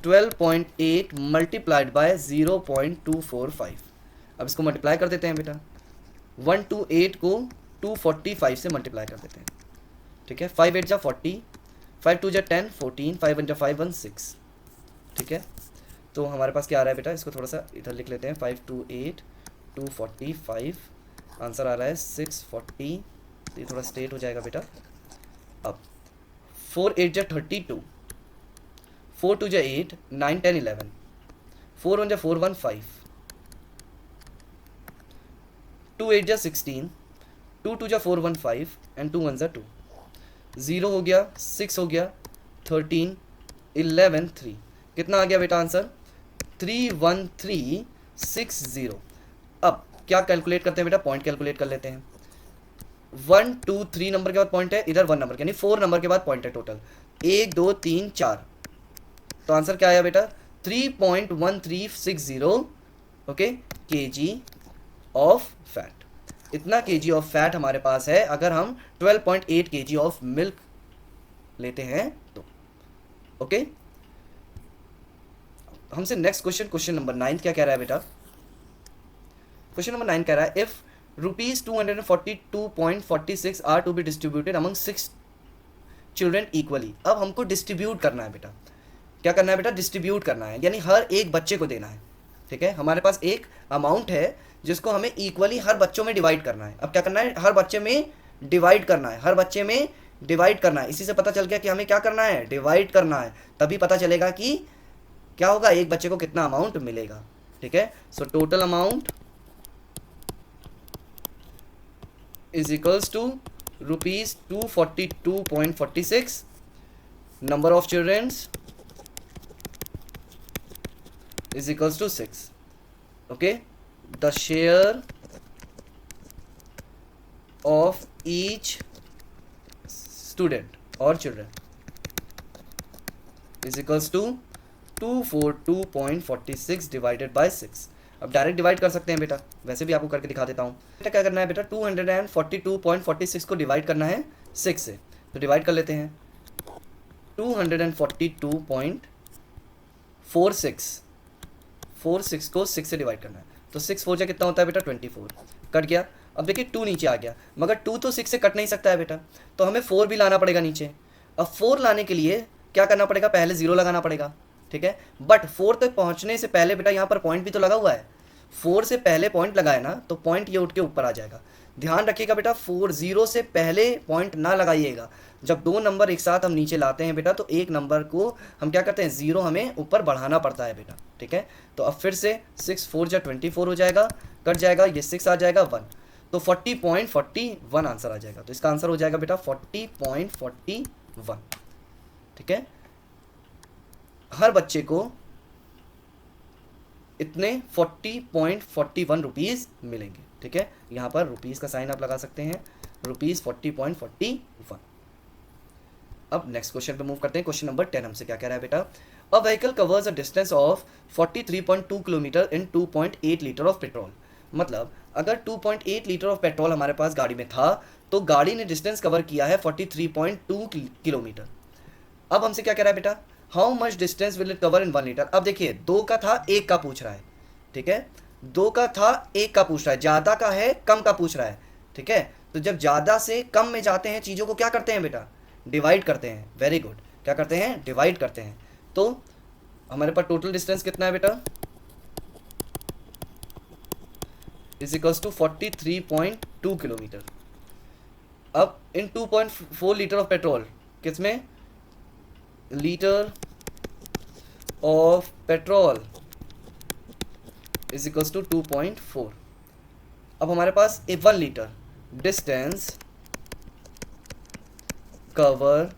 12.8 multiplied by 0.245। अब इसको मल्टीप्लाई कर देते हैं बेटा, 128 को 245 से मल्टीप्लाई कर देते हैं। ठीक है, 5 8 जा 40, 5 2 जा 10, 14, 5 1 जा 5 1 6। ठीक है, तो हमारे पास क्या आ रहा है बेटा, इसको थोड़ा सा इधर लिख लेते हैं, 528 245, आंसर आ रहा है 640। ये थोड़ा स्ट्रेट हो जाएगा बेटा। अब 4 8 जा 32, 4 2 जा 8, 9 10 11, 4 1 जा 4 1 5, 2 8 जा 16, 2 2 जा 4 1 5 एंड 2 1 जा 2, 0 हो गया, 6 हो गया, 13 11 3, कितना आ गया बेटा आंसर, 31360। अब क्या कैलकुलेट करते हैं बेटा, पॉइंट कैलकुलेट कर लेते हैं। 1 2 3 नंबर के बाद पॉइंट है, इधर 1 नंबर यानी 4 नंबर के बाद पॉइंट है टोटल, 1 2 3 4, तो आंसर क्या आया बेटा 3.1360 ओके kg ऑफ फैट। इतना kg ऑफ फैट हमारे पास है अगर हम 12.8 kg ऑफ मिल्क लेते हैं तो। ओके, हमसे नेक्स्ट क्वेश्चन नंबर 9 क्या कह रहा है बेटा, क्वेश्चन नंबर 9 कह रहा है इफ ₹242.46 are to be distributed among 6 children equally. अब हमको डिस्ट्रीब्यूट करना है बेटा, क्या करना है बेटा, डिस्ट्रीब्यूट करना है, यानी हर एक बच्चे को देना है। ठीक है, हमारे पास एक अमाउंट है जिसको हमें इक्वली हर बच्चों में डिवाइड करना है। अब क्या करना है, हर बच्चे में डिवाइड करना है, हर बच्चे में डिवाइड करना है। इसी से पता चल गया कि हमें क्या करना है, डिवाइड करना है, तभी पता चलेगा कि क्या होगा, एक बच्चे को कितना अमाउंट मिलेगा। ठीक है, so total amount is equals to ₹242.46, number of childrens is equals to 6. Okay, the share of each student or children is equals to 242.46 divided by 6। अब डायरेक्ट डिवाइड कर सकते हैं बेटा, वैसे भी आपको करके दिखा देता हूँ। बेटा क्या करना है बेटा, 242.46 को डिवाइड करना है 6 से, तो डिवाइड कर लेते हैं। 242.46 को 6 से डिवाइड करना है, तो 6 4 जा कितना होता है बेटा 24, कट गया। अब देखिए 2 नीचे आ गया, मगर 2 तो 6 से कट नहीं सकता है बेटा, तो हमें 4 भी लाना पड़ेगा नीचे। अब 4 लाने के लिए क्या करना पड़ेगा, पहले 0 लगाना पड़ेगा। ठीक है, बट 4 तक पहुंचने से पहले बेटा यहाँ पर पॉइंट भी तो लगा हुआ है, 4 से पहले पॉइंट लगाए ना, तो पॉइंट ये उठ के ऊपर आ जाएगा। ध्यान रखिएगा बेटा, 0 से पहले पॉइंट ना लगाइएगा। जब 2 नंबर एक साथ हम नीचे लाते हैं बेटा, तो एक नंबर को हम क्या करते हैं, 0 हमें ऊपर बढ़ाना पड़ता है बेटा। ठीक है, तो अब फिर से 6 4 जा 24 हो जाएगा, कट जाएगा, ये 6 आ जाएगा 1, तो 40.41 आंसर आ जाएगा। तो इसका आंसर हो जाएगा बेटा 40.41। ठीक है, हर बच्चे को इतने 40.41 रुपीज़ मिलेंगे। ठीक है, यहाँ पर रुपीज़ का साइन आप लगा सकते हैं, ₹40.41। अब नेक्स्ट क्वेश्चन पे मूव करते हैं। क्वेश्चन नंबर 10 हमसे क्या कह रहा है बेटा, a vehicle covers a distance of 43.2 kilometre in 2.8 litre of petrol. मतलब अगर 2.8 लीटर ऑफ पेट्रोल हमारे पास गाड़ी में था, तो गाड़ी ने डिस्टेंस कवर किया है 43.2 किलोमीटर। अब हमसे क्या कह रहा है बेटा, how much distance will it cover in 1 litre. अब देखिए 2 का था, 1 का पूछ रहा है। ठीक है, 2 का था, 1 का पूछ रहा है, ज़्यादा का है कम का पूछ रहा है, ठीक है। तो जब ज़्यादा से कम में जाते हैं चीज़ों को क्या करते हैं बेटा, डिवाइड करते हैं। वेरी गुड, क्या करते हैं, डिवाइड करते हैं। तो हमारे पास टोटल डिस्टेंस कितना है बेटा, इज इक्वल्स टू 43.2 किलोमीटर। अब इन 2.4 लीटर ऑफ पेट्रोल, किसमें, litre of petrol is equals to 2.4। अब हमारे पास 1 litre distance cover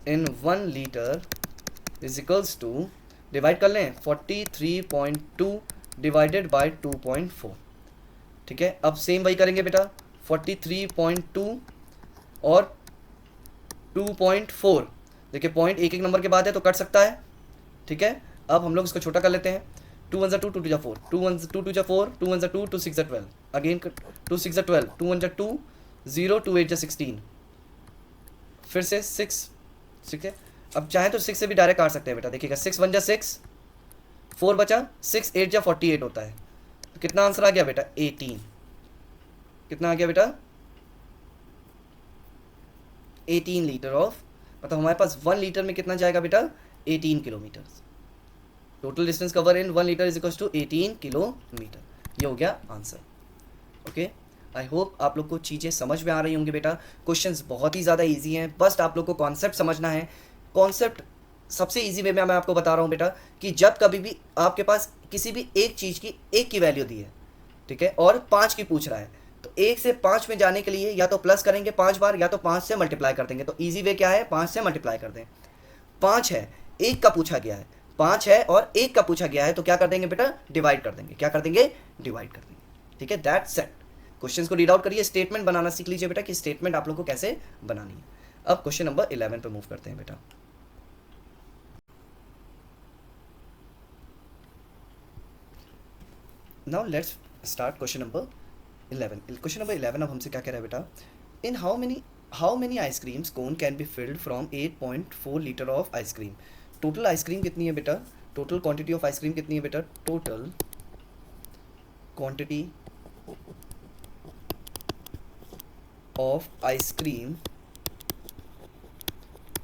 in 1 litre is equals to, divide कर लें, 43.2 डिवाइडेड बाय 2.4, ठीक है। अब सेम वही करेंगे बेटा, 43.2 और 2.4, देखिए पॉइंट एक एक नंबर के बाद है तो कट सकता है, ठीक है। अब हम लोग इसको छोटा कर लेते हैं, 2 1 2 2 2 4, 2 1 2 2 4, 2 1 2 2 6 12, अगेन 2 6 12, 2 1 2 0, 2 8 16, फिर से 6, ठीक है। अब चाहे तो 6 से भी डायरेक्ट काट सकते हैं बेटा, देखिएगा 6 1 6, 4 बचा, 6 8 48 होता है। तो कितना आंसर आ गया बेटा, 18। कितना आ गया बेटा, 18 लीटर ऑफ, मतलब हमारे पास 1 लीटर में कितना जाएगा बेटा, 18 kilometre. Total distance cover in 1 litre is equal to 18 kilometre. ये हो गया आंसर। ओके, आई होप आप लोग को चीज़ें समझ में आ रही होंगी बेटा। क्वेश्चंस बहुत ही ज़्यादा इजी हैं, बस आप लोग को कॉन्सेप्ट समझना है। कॉन्सेप्ट सबसे इजी वे में मैं आपको बता रहा हूँ बेटा, कि जब कभी भी आपके पास किसी भी एक चीज़ की 1 की वैल्यू दी है, ठीक है, और 5 की पूछ रहा है, तो 1 से 5 में जाने के लिए या तो प्लस करेंगे 5 बार, या तो 5 से मल्टीप्लाई कर देंगे। तो ईजी वे क्या है, 5 से मल्टीप्लाई कर दें। 5 है, 1 का पूछा गया है, 5 है और 1 का पूछा गया है, तो क्या कर देंगे बेटा, डिवाइड कर देंगे। क्या कर देंगे, डिवाइड कर देंगे, ठीक है। That's it. क्वेश्चंस को रीड आउट करिए, स्टेटमेंट बनाना सीख लीजिए बेटा, कि स्टेटमेंट आप लोग को कैसे बनानी है। अब क्वेश्चन नंबर 11 पे मूव करते हैं बेटा। Now let's start question number 11। Question number 11 अब हमसे क्या कह रहा है बेटा, in how many ice creams cone can be field from 8.4 litre of ice cream. Total ice cream कितनी है बेटा, टोटल क्वांटिटी ऑफ आइसक्रीम कितनी है बेटा, टोटल क्वांटिटी ऑफ आइसक्रीम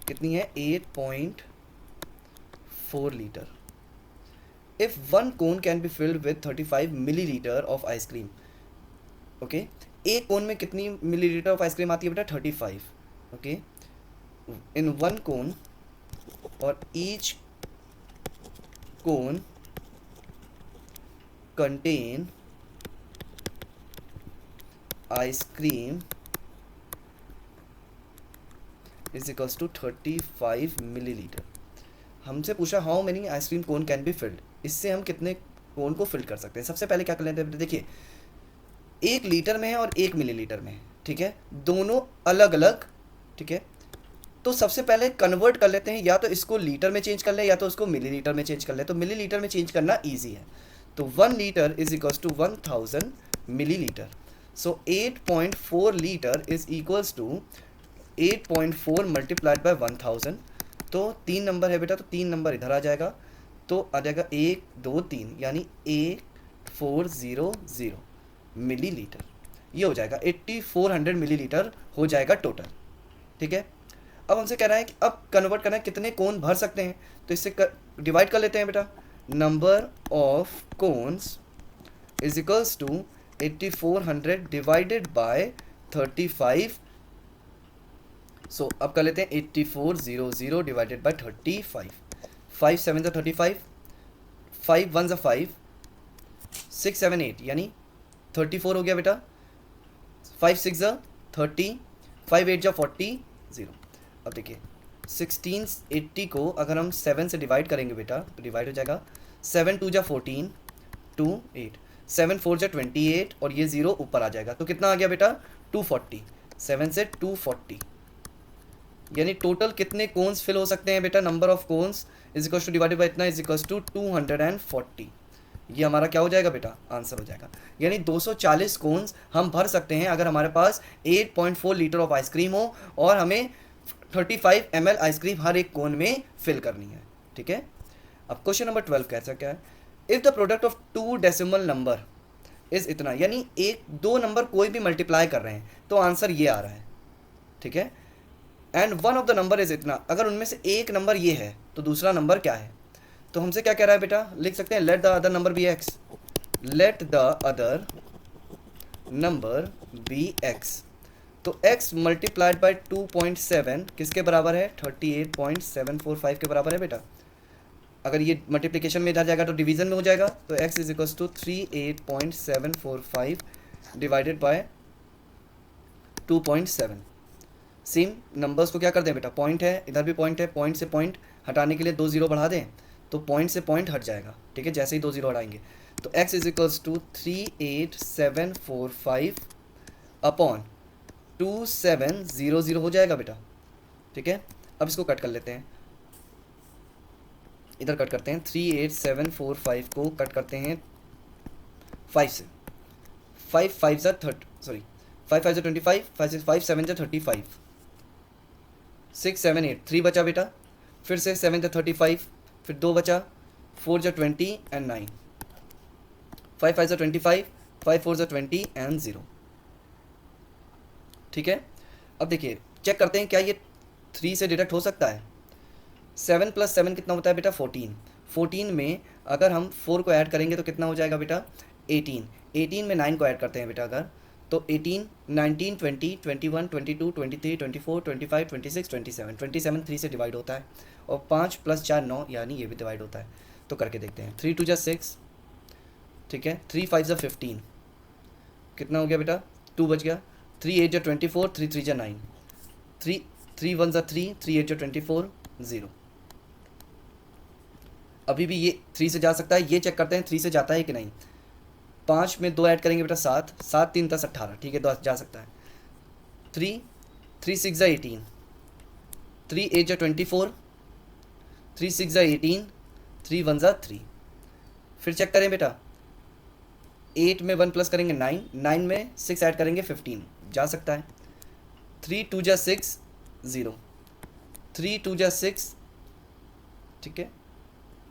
कितनी है, 8.4 litre. If 1 cone can be filled with 35 millilitre of ice cream. Okay, एक कोन में कितनी मिलीलीटर ऑफ आइसक्रीम आती है बेटा, 35। ओके, इन 1 cone, और each cone contain ice cream is equals to 35 millilitre. हमसे पूछा how many ice cream cone can be filled, इससे हम कितने कोन को फिल कर सकते हैं। सबसे पहले क्या कर लेते हैं, देखिए 1 लीटर में है और 1 मिलीलीटर में है, ठीक है, दोनों अलग अलग, ठीक है। तो सबसे पहले कन्वर्ट कर लेते हैं, या तो इसको लीटर में चेंज कर ले, या तो उसको मिलीलीटर में चेंज कर ले। तो मिलीलीटर में चेंज करना ईजी है, तो 1 litre is equals to 1000 millilitre. So 8.4 litre is equals to 8.4 multiplied by 1000। तो 3 नंबर है बेटा, तो 3 नंबर इधर आ जाएगा, तो आ जाएगा 1 2 3, यानी 8400 मिलीलीटर। ये हो जाएगा 8400 मिलीलीटर हो जाएगा टोटल, ठीक है। अब हमसे कह रहा है कि अब कन्वर्ट करना है, कितने कोन भर सकते हैं, तो इससे डिवाइड कर लेते हैं बेटा। Number of cones is equals to 8400 divided by 35। So अब कर लेते हैं 8400 डिवाइडेड बाय 35। 5 7 ज़ा 35, 5 1 ज़ा 5, 6 7 8, यानी 34 हो गया बेटा। 5 6 ज़ा 30, 5 8 ज़ा 40, 0। अब देखिए 1680 को अगर हम 7 से डिवाइड करेंगे बेटा, तो डिवाइड हो जाएगा 7 2 ज़ा 14, 2 8, 7 4 ज़ा 28, और ये 0 ऊपर आ जाएगा, तो कितना आ गया बेटा, 240। 7 से 240, यानी टोटल कितने कोन्स फिल हो सकते हैं बेटा, number of cones is equals two divided by इतना इज इक्वल्स टू 240। ये हमारा क्या हो जाएगा बेटा, आंसर हो जाएगा। यानी 240 कोन्स हम भर सकते हैं अगर हमारे पास 8.4 लीटर ऑफ आइसक्रीम हो, और हमें 35 ml आइसक्रीम हर एक कोन में फिल करनी है, ठीक है। अब क्वेश्चन नंबर 12 कैसा क्या है, if the product of two decimal number is इतना, यानी एक दो नंबर कोई भी मल्टीप्लाई कर रहे हैं तो आंसर ये आ रहा है, ठीक है। And one of the number is इतना, अगर उनमें से एक नंबर ये है तो दूसरा नंबर क्या है। तो हमसे क्या कह रहा है बेटा, लिख सकते हैं let the other number be x, let the other number be x. तो x मल्टीप्लाइड बाई 2.7 किसके बराबर है, 38.745 के बराबर है बेटा। अगर ये मल्टीप्लिकेशन में इधर जाएगा तो डिवीजन में हो जाएगा, तो x is equals to 38.745 divided by 2.7। Same numbers को क्या कर दें बेटा, पॉइंट है इधर भी पॉइंट है, पॉइंट से पॉइंट हटाने के लिए 2 जीरो बढ़ा दें तो पॉइंट से पॉइंट हट जाएगा, ठीक है, जैसे ही 2 जीरो हटाएंगे। तो x is equals to 38745 upon 2700 हो जाएगा बेटा, ठीक है। अब इसको कट कर लेते हैं, इधर कट करते हैं, 38745 को कट करते हैं 5 से, 5 5 ज़ा 30 सॉरी 5 5 ज़ा 25, 5 7 ज़ा 35, 6 7 8 3 बचा बेटा, फिर से 7 ज़ा 35, फिर 2 बचा, 4 ज़ा 20 एंड 9, 5 5 ज़ा 25, 5 4 ज़ा 20 एंड 0, ठीक है। अब देखिए चेक करते हैं क्या ये 3 से डिडक्ट हो सकता है। 7 + 7 कितना होता है बेटा, 14। 14 में अगर हम 4 को ऐड करेंगे तो कितना हो जाएगा बेटा, 18। 18 में 9 को ऐड करते हैं बेटा अगर, तो 18 19 20 21 22 23 24 25 26 27, 27 3 से डिवाइड होता है, और 5 + 4 9, यानी ये भी डिवाइड होता है। तो करके देखते हैं, 3 2 ज़ा 6, ठीक है, 3 5 ज़ा 15, कितना हो गया बेटा, 2 बच गया, 3 8 ज़ा 24, 3 3 ज़ा 9, 3 1 ज़ा 3, 3 8 ज़ा 24 0। अभी भी ये 3 से जा सकता है, ये चेक करते हैं 3 से जाता है कि नहीं। 5 में 2 ऐड करेंगे बेटा 7, 7 3 10 18, ठीक है, 2 जा सकता है। 3 6 ज़ा 18, 3 8 ज़ा 24, 3 6 ज़ा 18, 3 1 ज़ा 3। फिर चेक करें बेटा, 8 में 1 प्लस करेंगे 9, 9 में 6 ऐड करेंगे 15, जा सकता है। 3 2 ज़ा 6 0, 3 2 ज़ा 6, ठीक है।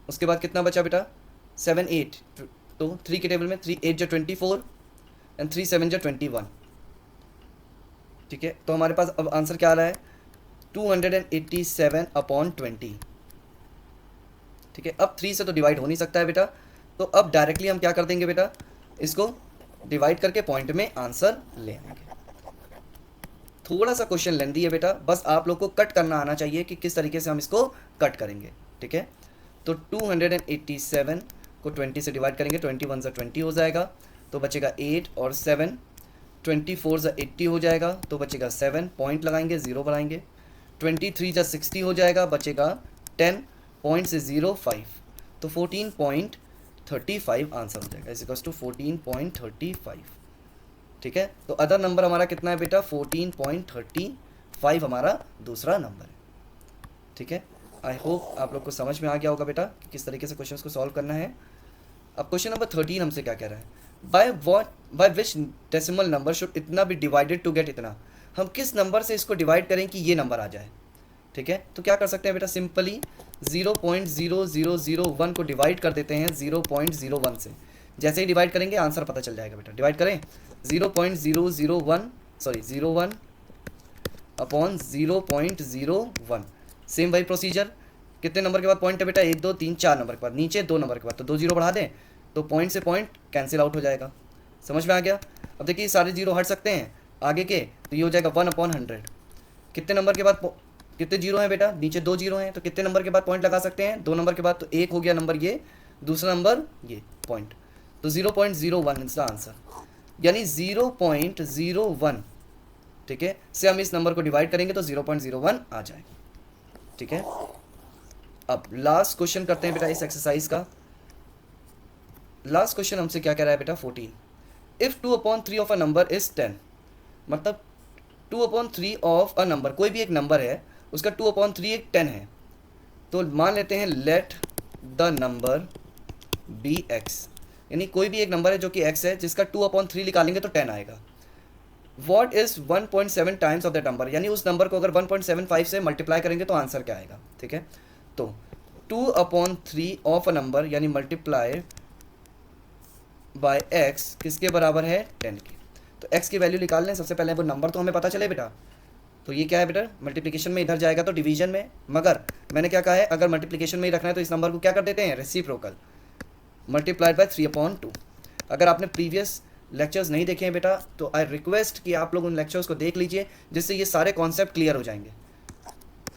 उसके बाद कितना बचा बेटा, 7 8, तो 3 के टेबल में 3 8 ज़ा 24 एंड 3 7 ज़ा 21, ठीक है। तो हमारे पास अब आंसर क्या आ रहा है, 287 अपॉन 20, ठीक है। अब 3 से तो डिवाइड हो नहीं सकता है बेटा, तो अब डायरेक्टली हम क्या कर देंगे बेटा, इसको डिवाइड करके पॉइंट में आंसर ले आएंगे। थोड़ा सा क्वेश्चन लेंदी है बेटा, बस आप लोग को कट करना आना चाहिए कि किस तरीके से हम इसको कट करेंगे, ठीक है। तो 287 को 20 से डिवाइड करेंगे, 21 ज़ा 20 हो जाएगा, तो बचेगा 8 और 7, 24 ज़ा 80 हो जाएगा, तो बचेगा 7, पॉइंट लगाएंगे 0 बढ़ाएंगे, 23 ज़ा 60 हो जाएगा, बचेगा 10, पॉइंट से 0 5, तो 14.35 आंसर हो जाएगा, इज इक्वल्स टू 14.35, ठीक है। तो अदर नंबर हमारा कितना है बेटा, 14.35 हमारा दूसरा नंबर है, ठीक है। आई होप आप लोग को समझ में आ गया होगा बेटा कि किस तरीके से क्वेश्चंस को सॉल्व करना है। अब क्वेश्चन नंबर 13 हमसे क्या कह रहा है, by which decimal number should इतना बी डिवाइडेड टू गेट इतना। हम किस नंबर से इसको डिवाइड करें कि ये नंबर आ जाए, ठीक है। तो क्या कर सकते हैं बेटा, सिंपली 0.0001 को डिवाइड कर देते हैं 0.01 से। जैसे ही डिवाइड करेंगे आंसर पता चल जाएगा बेटा। डिवाइड करें 0.01 अपॉन 0.01, सेम वही प्रोसीजर। कितने नंबर के बाद पॉइंट है बेटा, 1 2 3 4 नंबर के बाद, नीचे 2 नंबर के बाद, तो 2 जीरो बढ़ा दें तो पॉइंट से पॉइंट कैंसिल आउट हो जाएगा। समझ में आ गया। अब देखिए सारे जीरो हट सकते हैं आगे के, तो ये हो जाएगा 1/100। कितने नंबर के बाद कितने जीरो हैं बेटा, नीचे 2 जीरो हैं, तो कितने नंबर के बाद पॉइंट लगा सकते हैं, 2 नंबर के बाद, तो एक हो गया नंबर ये, दूसरा नंबर ये पॉइंट, तो 0.01 इसका आंसर, यानी 0.01, ठीक है, से हम इस नंबर को डिवाइड करेंगे तो 0.01 आ जाएगा, ठीक है। अब लास्ट क्वेश्चन करते हैं बेटा इस एक्सरसाइज का। लास्ट क्वेश्चन हमसे क्या कह रहा है बेटा, 14, if 2/3 of a number is 10, मतलब 2/3 ऑफ अ नंबर, कोई भी एक नंबर है उसका 2/3 एक 10 है, तो मान लेते हैं let the number be x, यानी कोई भी एक नंबर है जो कि x है, जिसका 2/3 निकालेंगे तो 10 आएगा। What is 1.7 times of that number, यानी उस नंबर को अगर 1.75 से मल्टीप्लाई करेंगे तो आंसर क्या आएगा, ठीक है। तो 2/3 ऑफ अ नंबर यानी मल्टीप्लाई बाय एक्स किसके बराबर है 10 के। तो x की वैल्यू निकाल लें। सबसे पहले वो नंबर तो हमें पता चले बेटा। तो ये क्या है बेटा, मल्टीप्लिकेशन में इधर जाएगा तो डिवीजन में, मगर मैंने क्या कहा है, अगर मल्टीप्लिकेशन में ही रखना है तो इस नंबर को क्या कर देते हैं, रेसिप्रोकल, मल्टीप्लाइड बाय 3/2। अगर आपने प्रीवियस लेक्चर्स नहीं देखे हैं बेटा तो आई रिक्वेस्ट कि आप लोग उन लेक्चर्स को देख लीजिए, जिससे ये सारे कॉन्सेप्ट क्लियर हो जाएंगे।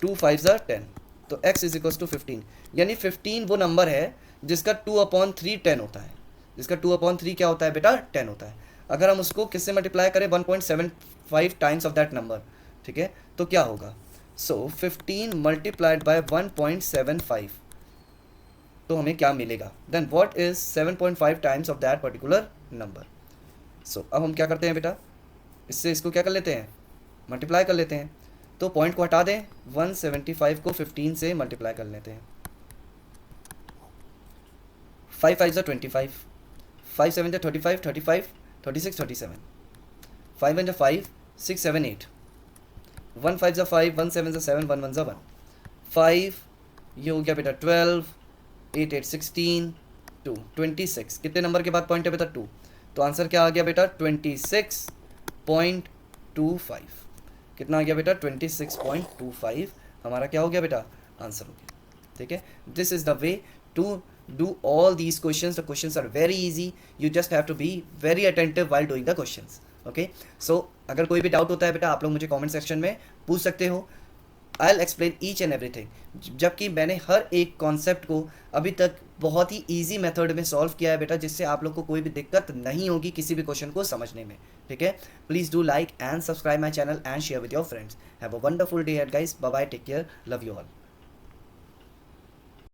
2 5 10, तो x इज इक्वल्स टू 15, यानी 15 वो नंबर है जिसका 2/3 10 होता है। जिसका 2/3 क्या होता है बेटा, 10 होता है। अगर हम उसको किससे मल्टीप्लाई करें, 1.75 टाइम्स ऑफ दैट नंबर, ठीक है, तो क्या होगा, सो 15 मल्टीप्लाइड बाय 1.75, तो हमें क्या मिलेगा, then what is 7.5 times of that particular number. So अब हम क्या करते हैं बेटा, इससे इसको क्या कर लेते हैं, मल्टीप्लाई कर लेते हैं। तो पॉइंट को हटा दें, 175 को 15 से मल्टीप्लाई कर लेते हैं। 5 5 जा 25, 5 7 जा 35, 35 36 37, 5 1 जा 5 6 7 8, 1 5 जा 5, 1 7 जा 7, 1 1 जा 1, 5, ये हो गया बेटा 12, 8 8 16, 2 26। कितने नंबर के बाद पॉइंट है बेटा, 2। तो आंसर क्या आ गया बेटा, 26.25। कितना आ गया बेटा, 26.25 हमारा क्या हो गया बेटा, आंसर हो गया। ठीक है, this is the way to do all these questions. The questions are very easy, you just have to be very attentive while doing the questions. Okay, so अगर कोई भी डाउट होता है बेटा आप लोग मुझे कमेंट सेक्शन में पूछ सकते हो। I will explain each and everything. जबकि मैंने हर एक कॉन्सेप्ट को अभी तक बहुत ही ईजी मेथड में सॉल्व किया है बेटा, जिससे आप लोग को कोई भी दिक्कत नहीं होगी किसी भी क्वेश्चन को समझने में। ठीक है, please do like and subscribe my channel and share with your friends. Have a wonderful day at guys, bye bye, take care, love you all.